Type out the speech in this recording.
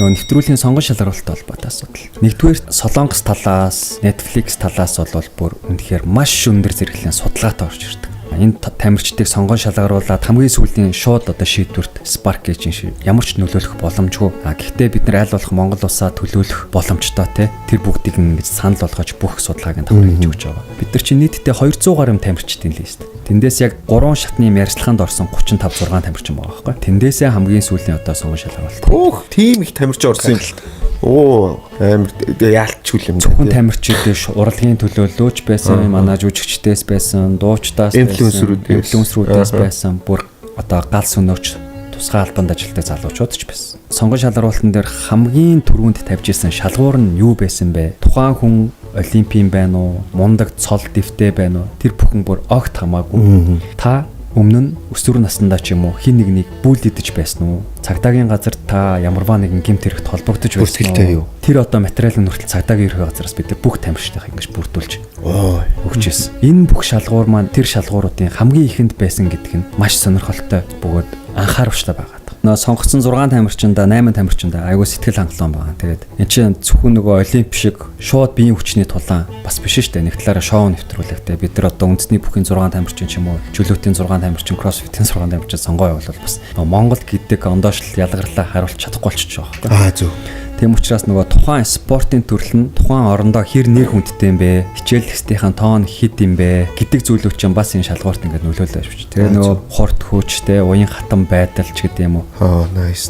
Нөгөө нэвтрүүлгийн сонгон шалгаруулалттай холбоотой асуудал. Нэгдүгээр Солонгос талаас, Netflix талаас бол бүр үнэхээр маш өндөр зэрэглэлийн судалгаатай орж ирдэг. Энэ тамирчдыг сонгон шалгаруулад хамгийн сүүлийн шууд одоо шийдвэрт Spark гэж ямар ч нөлөөлөх боломжгүй. Гэхдээ бид нар аль болох Монгол улсаа төлөөлөх боломжтой тэр бүгдийг ингэж санал болгож бүх судалгааг давхар хийж өгч байгаа. Бид нар чинь нийтдээ 200 гаруй тамирчдын лист. Тэндээс яг 3 шатны ярилцлаганд орсон 35 6 тамирчин байгаа байхгүй. Тэндээсээ хамгийн сүүлийн одоо сонгон шалгаруулалт. Өөх, тийм их тамирчин орсон юм л. Оо, амар яалтчгүй юм. Зөвхөн тамирчид урлагийн төлөөлөөч байсан, манай жүжигчдээс байсан, дуучдаас байсан, инфлюенсерүүдээс байсан, бүр одоо гал сүнөөч тусгай албанд ажилладаг залуучууд ч байсан. Сонгон шалгаруулалтан дээр хамгийн түрүүнд тавьж исэн шалгуур нь юу байсан бэ? Тухайн хүн олимпийн байна уу? Мундаг цол дэвтэй байна уу? Тэр бүхэн бүр огт хамаагүй. Та өмнө нь өсвөр наснда ч юм уу хин нэг бүлдэж байсан уу? Цагдаагийн газар та ямарваа нэгэн гэмт хэрэгт холбогдож байсан уу? Тэр одоо материалын хүртэл цагдаагийн ерхий газараас бид бүх тамирчдыг ингэж бүрдүүлж өгчээсэн. Энэ бүх шалгуур маань тэр шалгууруудын хамгийн ихэнд байсан гэдг нь маш сонирхолтой бөгөөд анхааруулжтай байгаа. Нөө сонгогдсон 6 тамирчиндаа 8 тамирчиндаа айгүй сэтгэл хангалуун байгаа. Тэгээд эн чинь зөвхөн нөгөө олимп шиг шууд биеийн хүчний тулаан бас биш шүү дээ. Нэг талаараа шоу нэвтрүүлэгтэй бид нар одоо үндэсний бүхний 6 тамирчин ч юм уу, чөлөөтийн 6 тамирчин, кроссфитийн 6 тамирчин сонгоо явуулвал бас Монгол гэдэг ондоошлол ялгарлаа харуулж чадахгүй болчихж байгаа байхгүй. Зөв. Тийм учраас нөгөө тухайн спортын төрөл нь тухайн орондоо хэр нэр хүндтэй юм бэ? Хичээл тестийн тоон хэд юм бэ? Гэдэг зүйлүүд чинь бас энэ шалгуурт ингээд нөлөөлөж байна. Тэгээ нөгөө хурд хүчтэй, уян хатан байдал ч гэдэг юм уу. Nice.